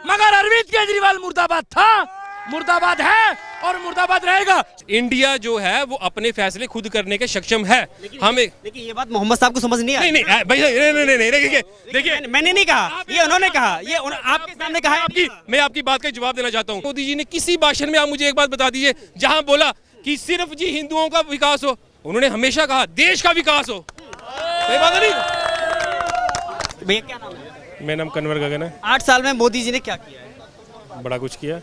मगर अरविंद केजरीवाल मुर्दाबाद था, मुर्दाबाद है और मुर्दाबाद रहेगा। इंडिया जो है वो अपने फैसले खुद करने के सक्षम है। हमें लेकिन ये बात मोहम्मद साहब को समझ नहीं आई। नहीं भाई नहीं देखिए मैंने नहीं कहा, ये उन्होंने कहा, ये आपके सामने कहा है। मैं आपकी बात का जवाब देना चाहता हूँ। मोदी जी ने किसी भाषण में, आप मुझे एक बात बता दीजिए, जहाँ बोला कि सिर्फ जी हिंदुओं का विकास हो, उन्होंने हमेशा कहा देश का विकास हो। सही बात है नहीं? भैया क्या नाम है? मेरा नाम कन्वर गगन है। 8 साल में मोदी जी ने क्या किया है? बड़ा कुछ किया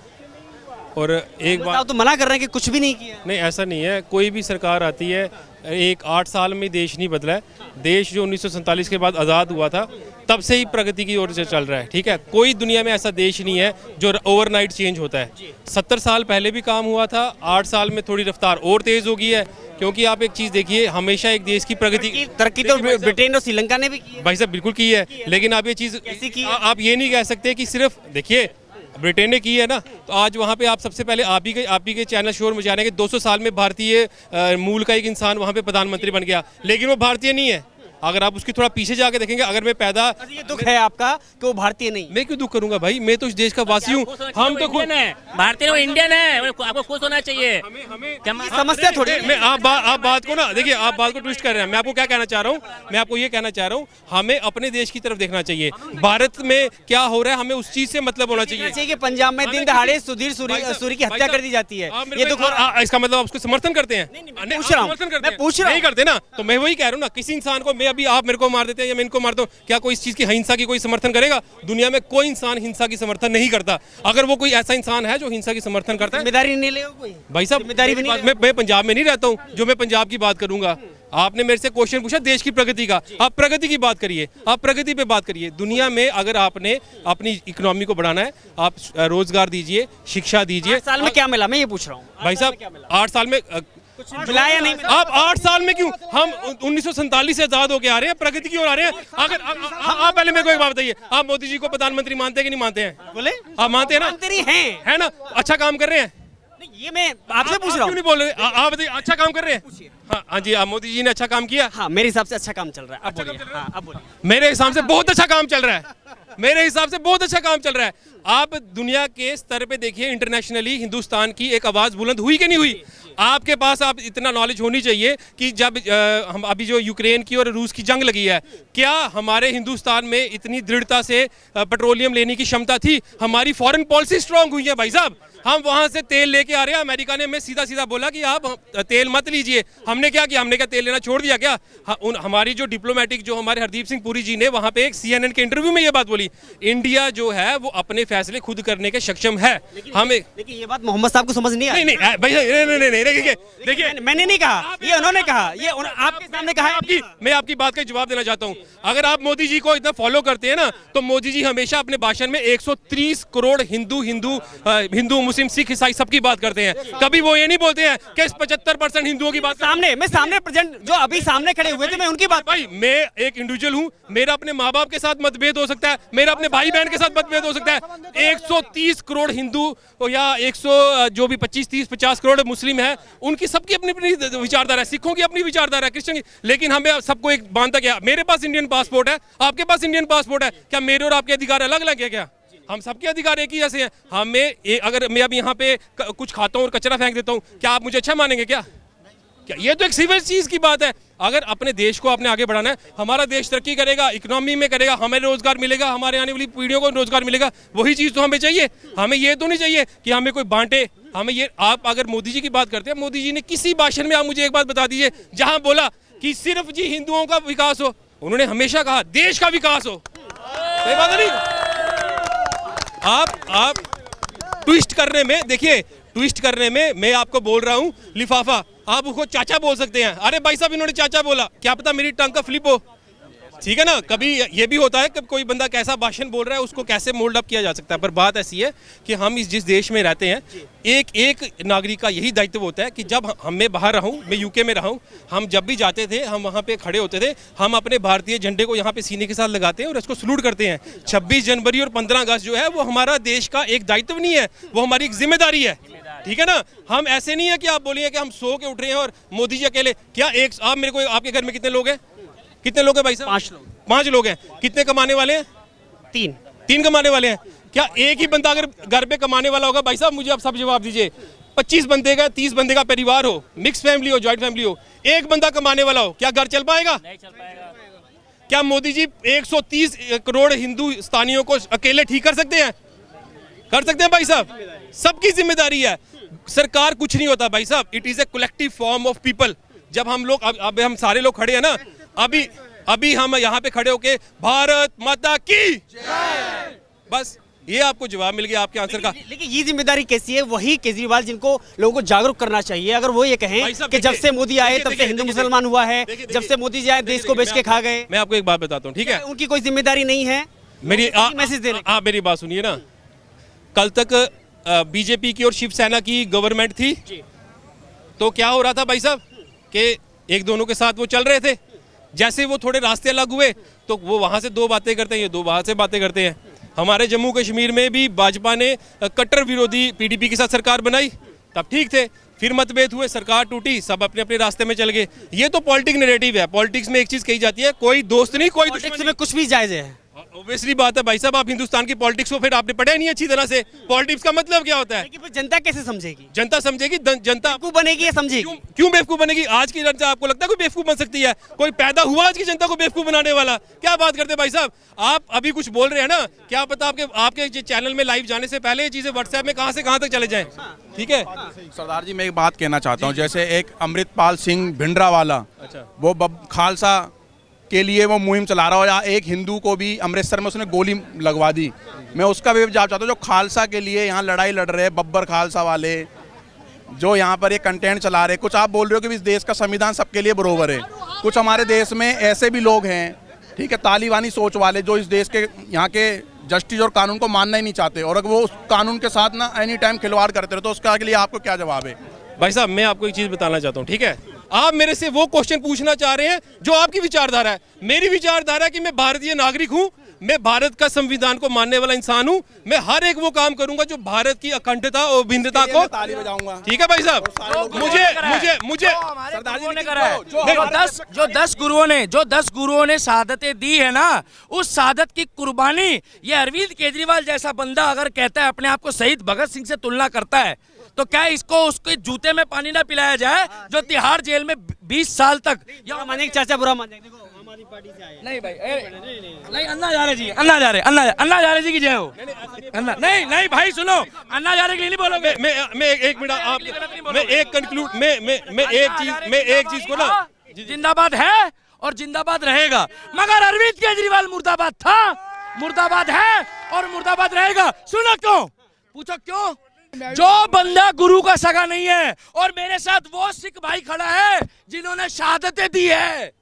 और एक बात साहब तो मना कर रहे हैं कि कुछ भी नहीं किया। नहीं, ऐसा नहीं है। कोई भी सरकार आती है, एक 8 साल में देश नहीं बदला है। देश जो 1947 के बाद आज़ाद हुआ था तब से ही प्रगति की ओर से चल रहा है। ठीक है, कोई दुनिया में ऐसा देश नहीं है जो ओवरनाइट चेंज होता है। 70 साल पहले भी काम हुआ था, 8 साल में थोड़ी रफ्तार और तेज़ हो गई है। क्योंकि आप एक चीज़ देखिए, हमेशा एक देश की तरक्की तो ब्रिटेन और श्रीलंका ने भी की है। भाई साहब बिल्कुल की है, लेकिन आप ये चीज़ आप ये नहीं कह सकते कि सिर्फ देखिए ब्रिटेन ने की है ना, तो आज वहाँ पे आप सबसे पहले आप ही के चैनल शोर मचाने के 200 साल में भारतीय मूल का एक इंसान वहाँ पे प्रधानमंत्री बन गया, लेकिन वो भारतीय नहीं है। अगर आप उसकी थोड़ा पीछे जाके देखेंगे, अगर मैं पैदा, ये दुख है आपका कि वो भारतीय नहीं। मैं क्यों दुख करूंगा भाई, मैं तो इस देश का वासी हूँ। हम तो खुद भारतीय, वो इंडियन है, आपको खुश होना चाहिए। समस्या थोड़ी मैं आप बात को ना देखिए, आप बात को ट्विस्ट कर रहे हैं। मैं आपको क्या कहना चाह रहा हूँ, मैं आपको ये कहना चाह रहा हूँ, हमें अपने देश की तरफ देखना चाहिए। भारत में क्या हो रहा है, हमें उस चीज से मतलब होना चाहिए कि पंजाब में दिन दहाड़े सुधीर सूरी की हत्या कर दी जाती है। ये तो इसका मतलब आप उसको समर्थन करते हैं? पूछ रहा हूँ, मैं पूछ रहा हूँ। नहीं करते ना, तो मैं वही कह रहा हूँ ना, किसी इंसान को मैं अभी आप मेरे को मार देते हैं या मैं इनको मारता हूँ, क्या कोई इस चीज की हिंसा की कोई समर्थन करेगा? दुनिया में कोई इंसान हिंसा की समर्थन नहीं करता। अगर वो कोई ऐसा इंसान है जो हिंसा की समर्थन करता है, जिम्मेदारी नहीं लेगा कोई। भाई साहब मैं पंजाब में नहीं रहता हूँ जो मैं पंजाब की बात करूंगा। आपने मेरे से क्वेश्चन पूछा देश की प्रगति का, आप प्रगति की बात करिए, आप प्रगति पे बात करिए। दुनिया में अगर आपने अपनी इकोनॉमी को बढ़ाना है, आप रोजगार दीजिए, शिक्षा दीजिए। 8 साल में क्या मिला, मैं ये पूछ रहा हूँ। भाई साहब 8 साल में कुछ मिला या नहीं? आप 8 साल में क्यों, हम 1947 से आजाद होके आ रहे हैं, प्रगति की ओर आ रहे हैं। अगर आप पहले मेरे को एक बात बताइए, आप मोदी जी को प्रधानमंत्री मानते हैं कि नहीं मानते हैं? बोले आप मानते हैं ना? मंत्री हैं, है ना? अच्छा काम कर रहे हैं? ये मैं आपसे पूछ रहा हूँ। क्यों नहीं बोल रहे? आप बताइए, अच्छा काम कर रहे हैं? हाँ जी, आप मोदी जी ने अच्छा काम किया? हाँ, मेरे हिसाब से अच्छा काम चल रहा है। अब बोलिए। हाँ, अब बोलिए। मेरे हिसाब से बहुत अच्छा काम चल रहा है। मेरे हिसाब से बहुत अच्छा काम चल रहा है। आप दुनिया के स्तर पे देखिए, इंटरनेशनली हिंदुस्तान की एक आवाज बुलंद हुई कि नहीं हुई? आपके पास आप इतना नॉलेज होनी चाहिए कि जब हम अभी जो यूक्रेन की और रूस की जंग लगी है, क्या हमारे हिंदुस्तान में इतनी दृढ़ता से पेट्रोलियम लेने की क्षमता थी? हमारी फॉरेन पॉलिसी स्ट्रांग हुई है भाई साहब। हम वहां से तेल लेके आ रहे हैं। अमेरिका ने हमें सीधा सीधा बोला कि आप तेल मत लीजिए। हमने क्या किया? हमने क्या तेल लेना छोड़ दिया क्या? हमारी जो डिप्लोमेटिक, जो हमारे हरदीप सिंह पुरी जी ने वहां पे एक CNN के इंटरव्यू में ये बात बोली, इंडिया जो है वो अपने फैसले खुद करने के सक्षम है। हमें लेकिन ये बात मोहम्मद साहब को समझ नहीं आई। नहीं भाई नहीं देखिए, मैंने नहीं कहा, ये उन्होंने कहा, ये आपके सामने कहा है। मैं आपकी बात का जवाब देना चाहता हूँ। अगर आप मोदी जी को इतना फॉलो करते हैं ना, तो मोदी जी हमेशा अपने भाषण में 130 करोड़ हिंदू मुस्लिम सिख ईसाई सबकी बात करते हैं। कभी वो ये नहीं बोलते हैं कि 75% हिंदुओं की बात। सामने प्रेजेंट जो अभी सामने खड़े हुए थे, मैं उनकी बात। भाई मैं एक इंडिविजुअल हूँ, मेरा अपने माँ बाप के साथ मतभेद हो सकता है, मेरा अपने भाई बहन के साथ मतभेद हो सकता है। 130 करोड़ हिंदू या 100 जो भी 25, 30, 50 करोड़ मुस्लिम है, उनकी सबकी अपनी अपनी विचारधारा है। सिखों की अपनी विचारधारा है, क्रिश्चियन की। लेकिन हमें सबको एक बांधा गया। मेरे पास इंडियन पासपोर्ट है, आपके पास इंडियन पासपोर्ट है, क्या मेरे और आपके अधिकार अलग अलग है? क्या हम सबके अधिकार एक ही जैसे हैं? हमें अगर मैं अब यहाँ पे कुछ खाता हूँ और कचरा फेंक देता हूँ, क्या आप मुझे अच्छा मानेंगे? क्या ये तो एक सिविल चीज की बात है। अगर अपने देश को आपने आगे बढ़ाना है, हमारा देश तरक्की करेगा, इकोनॉमी में करेगा, हमें रोजगार मिलेगा, हमारे आने वाली पीढ़ियों को रोजगार मिलेगा। वही चीज तो हमें चाहिए। हमें ये तो नहीं चाहिए कि हमें कोई बांटे। हमें ये, आप अगर मोदी जी की बात करते हैं, मोदी जी ने किसी भाषण में, आप मुझे एक बात बता दीजिए, जहां बोला कि सिर्फ जी हिंदुओं का विकास हो, उन्होंने हमेशा कहा देश का विकास हो। सही बात है नहीं? आप ट्विस्ट करने में, देखिए ट्विस्ट करने में मैं आपको बोल रहा हूं लिफाफा, आप उसको चाचा बोल सकते हैं। अरे भाई साहब, इन्होंने चाचा बोला, क्या पता मेरी टंग का फ्लिप हो। ठीक है ना? कभी ये भी होता है कि कोई बंदा कैसा भाषण बोल रहा है, उसको कैसे मोल्ड अप किया जा सकता है। पर बात ऐसी है कि हम जिस देश में रहते हैं, एक नागरिक का यही दायित्व होता है कि जब मैं बाहर रहा हूँ, मैं यूके में रहा हूँ, हम जब भी जाते थे, हम वहाँ पे खड़े होते थे, हम अपने भारतीय झंडे को यहाँ पे सीने के साथ लगाते हैं और इसको सलूट करते हैं। 26 जनवरी और 15 अगस्त जो है वो हमारा देश का एक दायित्व नहीं है, वो हमारी एक जिम्मेदारी है। ठीक है ना? हम ऐसे नहीं है कि आप बोलिए कि हम सो के उठ रहे हैं और मोदी जी अकेले। क्या आप मेरे को, आपके घर में कितने लोग हैं? कितने लोग हैं भाई साहब? 5 लोग। 5 लोग हैं। कितने कमाने वाले हैं? 3 कमाने वाले हैं। क्या एक ही बंदा अगर घर पे कमाने वाला होगा, भाई साहब मुझे आप सब जवाब दीजिए, 25 बंदे का 30 बंदे का परिवार हो, मिक्स फैमिली हो, जॉइंट फैमिली हो, एक बंदा कमाने वाला हो, क्या घर चल पाएगा? नहीं चल पाएगा। क्या मोदी जी 130 करोड़ हिंदुस्तानियों को अकेले ठीक कर सकते हैं? कर सकते हैं भाई साहब? सबकी जिम्मेदारी है, सरकार कुछ नहीं होता भाई साहब, it is a collective form of people. जब हम लोग अब हम सारे लोग खड़े हैं ना, अभी हम यहाँ पे खड़े होके भारत माता की, बस ये आपको जवाब मिल गया आपके आंसर का। लेकिन ये जिम्मेदारी कैसी है? वही केजरीवाल जिनको लोगों को जागरूक करना चाहिए। अगर वो ये कहें कि जब से मोदी आए तब से हिंदू मुसलमान हुआ है, जब से मोदी जी आए देश को बेच के खा गए, मैं आपको एक बात बताता हूँ, ठीक है? उनकी कोई जिम्मेदारी नहीं है मेरी मैसेज देने? आप मेरी बात सुनिए ना, कल तक बीजेपी की और शिवसेना की गवर्नमेंट थी, तो क्या हो रहा था भाई साहब कि एक दोनों के साथ वो चल रहे थे, जैसे वो थोड़े रास्ते अलग हुए तो वो वहां से दो बातें करते हैं, ये दो वहां से बातें करते हैं। हमारे जम्मू कश्मीर में भी भाजपा ने कट्टर विरोधी पीडीपी के साथ सरकार बनाई, तब ठीक थे, फिर मतभेद हुए, सरकार टूटी, सब अपने अपने रास्ते में चल गए। ये तो पॉलिटिक्स नैरेटिव है। पॉलिटिक्स में एक चीज कही जाती है, कोई दोस्त नहीं, कोई दुश्मन में कुछ भी जायज है। ऑब्वियसली बात है भाई साहब, आप हिंदुस्तान की पॉलिटिक्स को फिर आपने पढ़ा ही नहीं अच्छी तरह से। पॉलिटिक्स का मतलब क्या होता है? लेकिन फिर जनता कैसे समझेगी? जनता समझेगी, जनता बेवकूफ बनेगी या समझेगी? क्यों बेवकूफ बनेगी? आज की जनता आपको लगता है कोई बेवकूफ बन सकती है? कोई पैदा हुआ आज की जनता को बेवकूफ बनाने वाला? क्या बात करते हैं भाई साहब? आप अभी कुछ बोल रहे हैं ना, क्या पता आपके चैनल में लाइव जाने से पहले ये चीजें व्हाट्सएप में कहां से कहां तक चले जाएं। ठीक है सरदार जी, मैं एक बात कहना चाहता हूँ, जैसे एक अमृतपाल सिंह भिंडरावाला, वो खालसा के लिए वो मुहिम चला रहा हो, या एक हिंदू को भी अमृतसर में उसने गोली लगवा दी, मैं उसका भी जवाब चाहता हूँ। जो खालसा के लिए यहाँ लड़ाई लड़ रहे हैं, बब्बर खालसा वाले जो यहाँ पर ये कंटेंट चला रहे हैं, कुछ आप बोल रहे हो कि इस देश का संविधान सबके लिए बराबर है, कुछ हमारे देश में ऐसे भी लोग हैं, ठीक है, तालिबानी सोच वाले, जो इस देश के यहाँ के जस्टिस और कानून को मानना ही नहीं चाहते, और अगर वो उस कानून के साथ ना एनी टाइम खिलवाड़ करते रहे, तो उसके लिए आपको क्या जवाब है? भाई साहब मैं आपको एक चीज बताना चाहता हूँ, ठीक है? आप मेरे से वो क्वेश्चन पूछना चाह रहे हैं जो आपकी विचारधारा है। मेरी विचारधारा है कि मैं भारतीय नागरिक हूं, मैं भारत का संविधान को मानने वाला इंसान हूं, मैं हर एक वो काम करूंगा जो भारत की अखंडता और भिन्नता को, ताली बजाऊंगा, ठीक है भाई साहब? मुझे जो 10 गुरुओं ने शहादतें दी है ना, उस शहादत की कुर्बानी ये अरविंद केजरीवाल जैसा बंदा अगर कहता है, अपने आप को शहीद भगत सिंह से तुलना करता है, तो क्या इसको उसके जूते में पानी ना पिलाया जाए जो तिहाड़ जेल में 20 साल तक? मानेंगे चाचा, बुरा मानेंगे? देखो हम आदमी पार्टी से आए। नहीं भाई, नहीं अन्ना हजारे जी, अन्ना हजारे जी की जय हो। नहीं भाई सुनो, अन्ना हजारे के लिए नहीं बोलोगे। मैं एक मिनट आप, मैं एक कंक्लूड, मैं एक चीज को ना, जिंदाबाद है और जिंदाबाद रहेगा, मगर अरविंद केजरीवाल मुर्दाबाद था, मुर्दाबाद है और मुर्दाबाद रहेगा। सुनो क्यों, पूछो क्यों? जो बंदा गुरु का सगा नहीं है, और मेरे साथ वो सिख भाई खड़ा है जिन्होंने शहादतें दी है,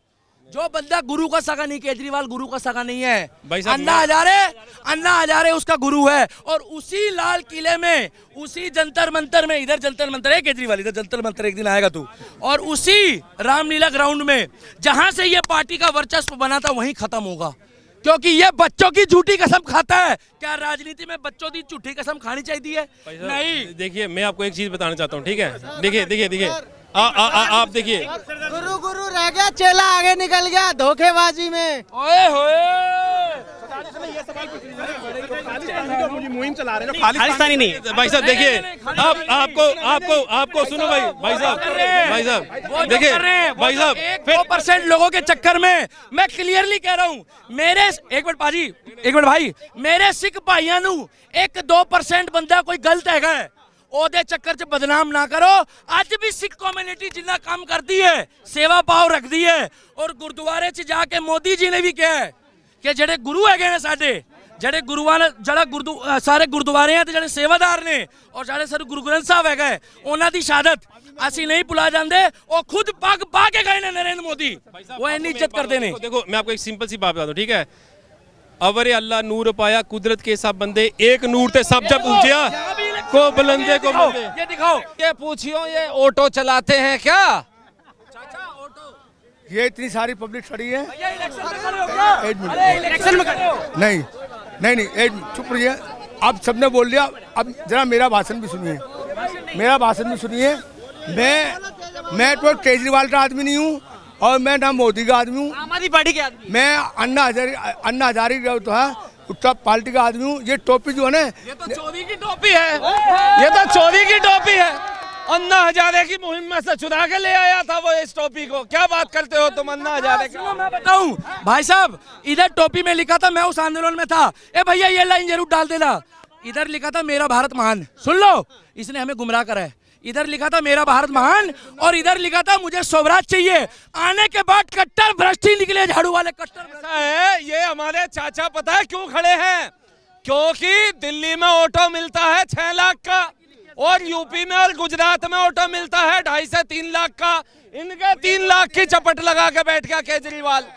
जो बंदा गुरु का सगा नहीं, केजरीवाल गुरु का सगा नहीं है, अन्ना हजारे उसका गुरु है। और उसी लाल किले में, उसी जंतर मंतर में, इधर जंतर मंतर है केजरीवाल, इधर जंतर मंतर, एक दिन आएगा तू, और उसी रामलीला ग्राउंड में जहां से ये पार्टी का वर्चस्व बना था वहीं खत्म होगा, क्योंकि ये बच्चों की झूठी कसम खाता है। क्या राजनीति में बच्चों की झूठी कसम खानी चाहिए? नहीं। देखिए मैं आपको एक चीज बताना चाहता हूँ, ठीक है? देखिए आप देखिए, गुरु रह गया, चेला आगे निकल गया धोखेबाजी में। ओए होए, मुहिम चला रहे हैं खालिस्तानी नहीं। भाई साहब देखिए, आपको सुनो भाई साहब देखिए भाई साहब, 2% लोगों के चक्कर में मैं क्लियरली कह रहा हूँ, मेरे एक मिनट भाई, मेरे सिख भाइयों नू 1-2% बंदा कोई गलत है, ओदे चक्कर च बदनाम ना करो। आज भी सिख कम्युनिटी जिन्ना काम करती है, सेवा भाव रख दी है, और गुरुद्वारे च जाके मोदी जी ने भी कहा है कि जेडे गुरु है ने साडे, जेडे गुरुआ ने सारे गुरुद्वारे हैं, जेडे सेवादार ने और सारे सर गुरु ग्रंथ साहब है, उन्हां दी शहादत असी नहीं भुला जाते। वो खुद पग पा के गए ने नरेंद्र मोदी, वो इन्नी इज्जत करते ने। देखो मैं आपको एक सिंपल सी बात बता दूं, ठीक है? अवरे अल्लाह नूर पाया कुदरत के सब बंदे, एक नूर ते सब जब पूछिया को बुलंदे को मंदे। ये दिखाओ, ये पूछियो, ये ऑटो चलाते हैं क्या? ये इतनी सारी पब्लिक खड़ी है, इलेक्शन में नहीं, चुप रहिए, अब सबने बोल लिया, अब जरा मेरा भाषण भी सुनिए, मैं तो केजरीवाल का आदमी नहीं हूँ, और मैं ना मोदी का आदमी हूँ, आम आदमी पार्टी के आदमी। मैं अन्ना हजारी जो था उतना पार्टी का आदमी हूँ। ये टोपी जो है ना, ये तो चोरी की टोपी है, ये तो चोरी की टोपी है। अन्ना हजारे की मुहिम में से चुरा के ले आया था वो इस टोपी को। क्या बात करते हो तुम अन्ना हजारे की? मैं बताऊं भाई साहब, इधर टोपी में लिखा था, मैं उस आंदोलन में था। ए भैया ये लाइन जरूर डाल देना। इधर लिखा था मेरा भारत महान, सुन लो, इसने हमें गुमराह करा है। इधर लिखा था मेरा भारत महान और इधर लिखा था मुझे स्वराज चाहिए। आने के बाद कट्टर भ्रष्ट ही निकले, झाड़ू वाले कट्टर है। ये हमारे चाचा पता है क्यों खड़े हैं? क्योंकि दिल्ली में ऑटो मिलता है 6 लाख का और यूपी में और गुजरात में ऑटो मिलता है 2.5 से 3 लाख का। इनके 3 लाख की चपट लगा के बैठ गया केजरीवाल।